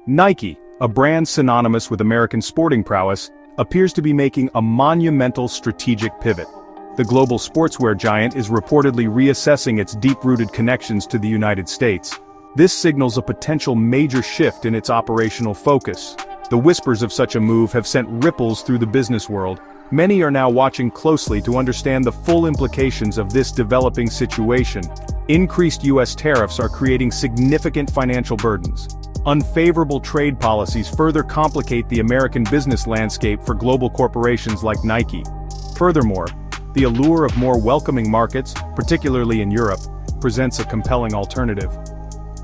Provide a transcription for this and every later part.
Nike, a brand synonymous with American sporting prowess, appears to be making a monumental strategic pivot. The global sportswear giant is reportedly reassessing its deep-rooted connections to the United States. This signals a potential major shift in its operational focus. The whispers of such a move have sent ripples through the business world. Many are now watching closely to understand the full implications of this developing situation. Increased U.S. tariffs are creating significant financial burdens. Unfavorable trade policies further complicate the American business landscape for global corporations like Nike. Furthermore, the allure of more welcoming markets, particularly in Europe, presents a compelling alternative.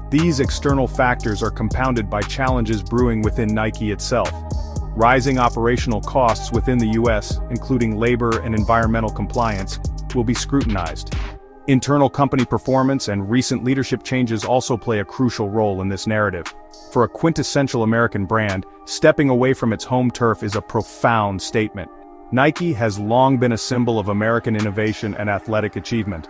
These external factors are compounded by challenges brewing within Nike itself. Rising operational costs within the U.S., including labor and environmental compliance, will be scrutinized. Internal company performance and recent leadership changes also play a crucial role in this narrative. For a quintessential American brand, stepping away from its home turf is a profound statement. Nike has long been a symbol of American innovation and athletic achievement.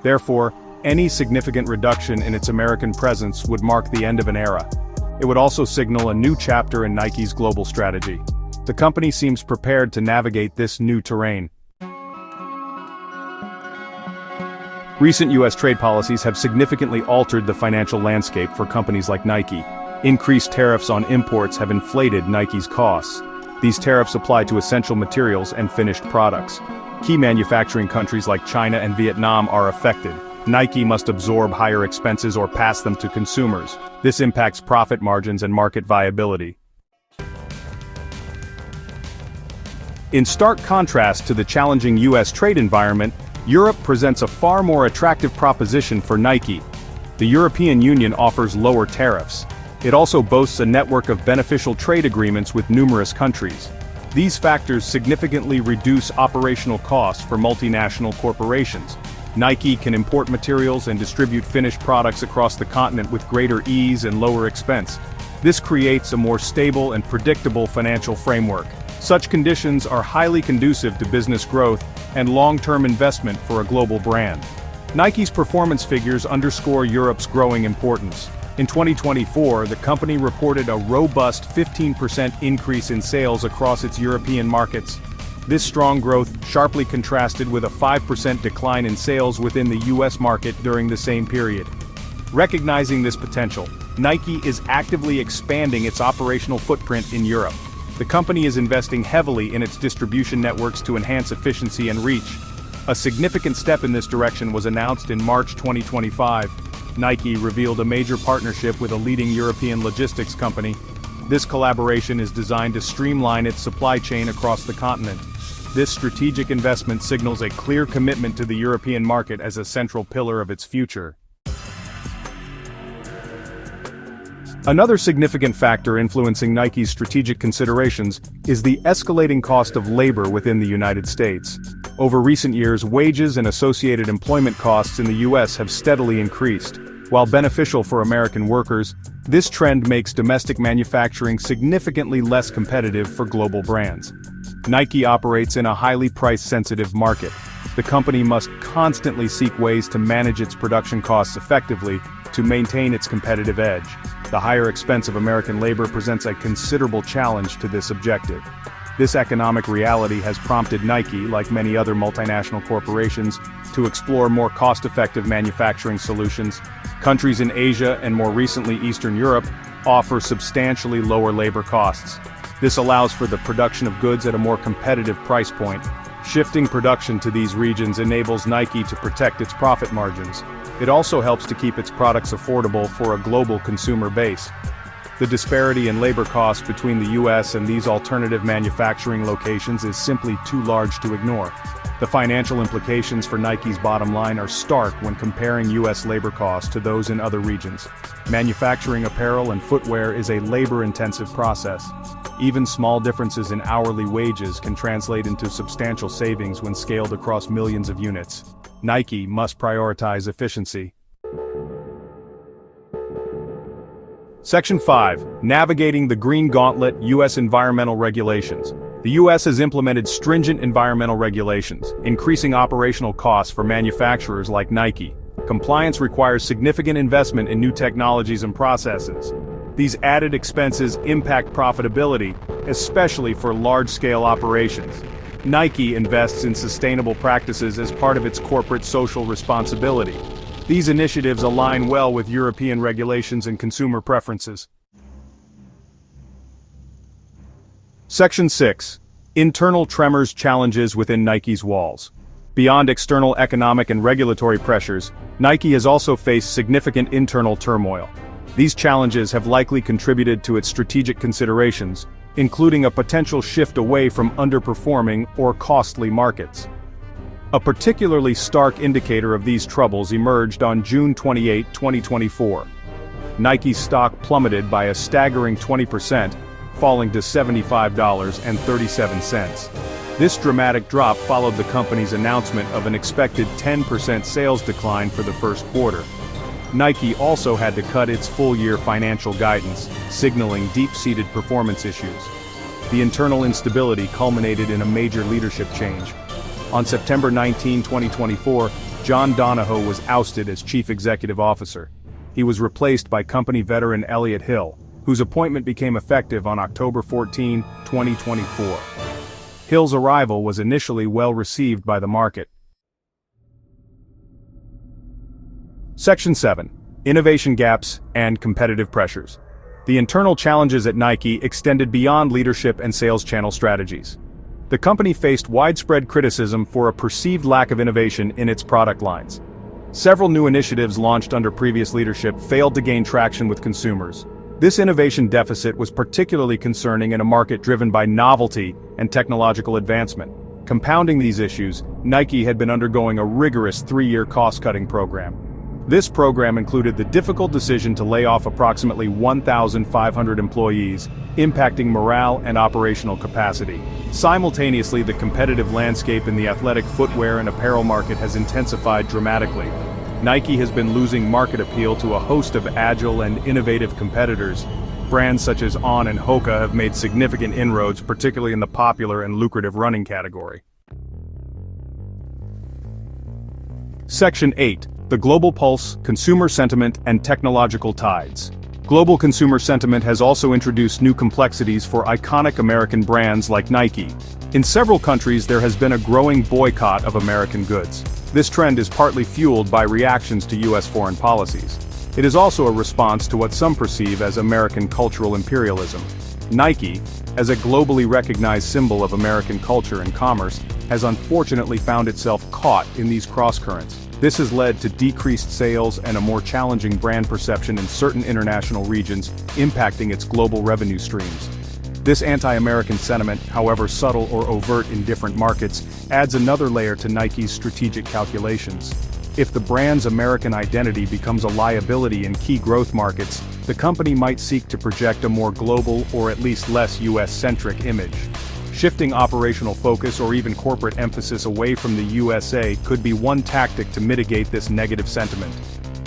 Therefore, any significant reduction in its American presence would mark the end of an era. It would also signal a new chapter in Nike's global strategy. The company seems prepared to navigate this new terrain. Recent U.S. trade policies have significantly altered the financial landscape for companies like Nike. Increased tariffs on imports have inflated Nike's costs. These tariffs apply to essential materials and finished products. Key manufacturing countries like China and Vietnam are affected. Nike must absorb higher expenses or pass them to consumers. This impacts profit margins and market viability. In stark contrast to the challenging U.S. trade environment, Europe presents a far more attractive proposition for Nike. The European Union offers lower tariffs. It also boasts a network of beneficial trade agreements with numerous countries. These factors significantly reduce operational costs for multinational corporations. Nike can import materials and distribute finished products across the continent with greater ease and lower expense. This creates a more stable and predictable financial framework. Such conditions are highly conducive to business growth and long-term investment for a global brand. Nike's performance figures underscore Europe's growing importance. In 2024, the company reported a robust 15% increase in sales across its European markets. This strong growth sharply contrasted with a 5% decline in sales within the U.S. market during the same period. Recognizing this potential, Nike is actively expanding its operational footprint in Europe. The company is investing heavily in its distribution networks to enhance efficiency and reach. A significant step in this direction was announced in March 2025. Nike revealed a major partnership with a leading European logistics company. This collaboration is designed to streamline its supply chain across the continent. This strategic investment signals a clear commitment to the European market as a central pillar of its future. Another significant factor influencing Nike's strategic considerations is the escalating cost of labor within the United States. Over recent years, wages and associated employment costs in the U.S. have steadily increased. While beneficial for American workers, this trend makes domestic manufacturing significantly less competitive for global brands. Nike operates in a highly price-sensitive market. The company must constantly seek ways to manage its production costs effectively to maintain its competitive edge. The higher expense of American labor presents a considerable challenge to this objective. This economic reality has prompted Nike, like many other multinational corporations, to explore more cost-effective manufacturing solutions. Countries in Asia and more recently Eastern Europe offer substantially lower labor costs. This allows for the production of goods at a more competitive price point. Shifting production to these regions enables Nike to protect its profit margins. It also helps to keep its products affordable for a global consumer base. The disparity in labor costs between the U.S. and these alternative manufacturing locations is simply too large to ignore. The financial implications for Nike's bottom line are stark when comparing U.S. labor costs to those in other regions. Manufacturing apparel and footwear is a labor-intensive process. Even small differences in hourly wages can translate into substantial savings when scaled across millions of units. Nike must prioritize efficiency. Section 5. Navigating the Green Gauntlet, U.S. Environmental Regulations. The U.S. has implemented stringent environmental regulations, increasing operational costs for manufacturers like Nike. Compliance requires significant investment in new technologies and processes. These added expenses impact profitability, especially for large-scale operations. Nike invests in sustainable practices as part of its corporate social responsibility. These initiatives align well with European regulations and consumer preferences. Section 6. Internal tremors challenges within Nike's walls. Beyond external economic and regulatory pressures, Nike has also faced significant internal turmoil. These challenges have likely contributed to its strategic considerations, including a potential shift away from underperforming or costly markets. A particularly stark indicator of these troubles emerged on June 28, 2024. Nike's stock plummeted by a staggering 20%, falling to $75.37. This dramatic drop followed the company's announcement of an expected 10% sales decline for the first quarter. Nike also had to cut its full-year financial guidance, signaling deep-seated performance issues. The internal instability culminated in a major leadership change. On September 19, 2024, John Donahoe was ousted as chief executive officer. He was replaced by company veteran Elliott Hill, whose appointment became effective on October 14, 2024. Hill's arrival was initially well received by the market. Section 7. Innovation gaps and competitive pressures. The internal challenges at Nike extended beyond leadership and sales channel strategies. The company faced widespread criticism for a perceived lack of innovation in its product lines. Several new initiatives launched under previous leadership failed to gain traction with consumers. This innovation deficit was particularly concerning in a market driven by novelty and technological advancement. Compounding these issues, Nike had been undergoing a rigorous 3-year cost-cutting program. This program included the difficult decision to lay off approximately 1,500 employees, impacting morale and operational capacity. Simultaneously, the competitive landscape in the athletic footwear and apparel market has intensified dramatically. Nike has been losing market appeal to a host of agile and innovative competitors. Brands such as On and Hoka have made significant inroads, particularly in the popular and lucrative running category. Section 8. The Global Pulse, Consumer Sentiment and Technological Tides. Global consumer sentiment has also introduced new complexities for iconic American brands like Nike. In several countries there has been a growing boycott of American goods. This trend is partly fueled by reactions to U.S. foreign policies. It is also a response to what some perceive as American cultural imperialism. Nike, as a globally recognized symbol of American culture and commerce, has unfortunately found itself caught in these crosscurrents. This has led to decreased sales and a more challenging brand perception in certain international regions, impacting its global revenue streams. This anti-American sentiment, however subtle or overt in different markets, adds another layer to Nike's strategic calculations. If the brand's American identity becomes a liability in key growth markets, the company might seek to project a more global or at least less US-centric image. Shifting operational focus or even corporate emphasis away from the USA could be one tactic to mitigate this negative sentiment.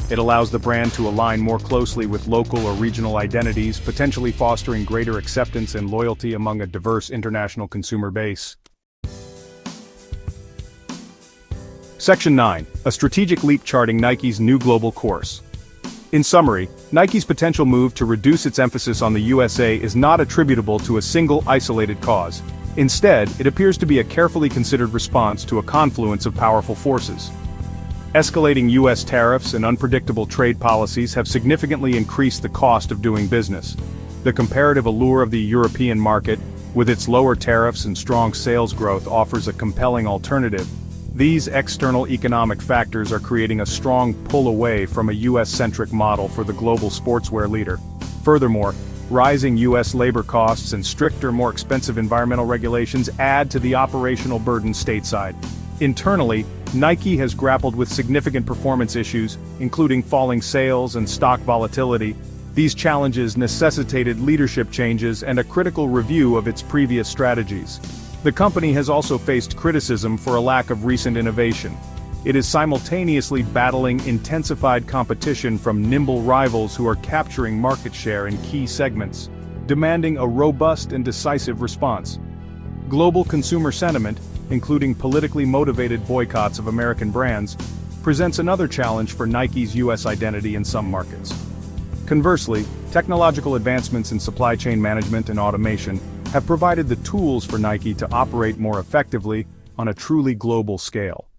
It allows the brand to align more closely with local or regional identities, potentially fostering greater acceptance and loyalty among a diverse international consumer base. Section 9. A strategic leap charting Nike's new global course. In summary, Nike's potential move to reduce its emphasis on the USA is not attributable to a single isolated cause. Instead, it appears to be a carefully considered response to a confluence of powerful forces. Escalating U.S. tariffs and unpredictable trade policies have significantly increased the cost of doing business. The comparative allure of the European market, with its lower tariffs and strong sales growth, offers a compelling alternative. These external economic factors are creating a strong pull away from a US-centric model for the global sportswear leader. Furthermore, rising US labor costs and stricter, more expensive environmental regulations add to the operational burden stateside. Internally, Nike has grappled with significant performance issues, including falling sales and stock volatility. These challenges necessitated leadership changes and a critical review of its previous strategies. The company has also faced criticism for a lack of recent innovation. It is simultaneously battling intensified competition from nimble rivals who are capturing market share in key segments, demanding a robust and decisive response. Global consumer sentiment, including politically motivated boycotts of American brands, presents another challenge for Nike's US identity in some markets. Conversely, technological advancements in supply chain management and automation have provided the tools for Nike to operate more effectively on a truly global scale.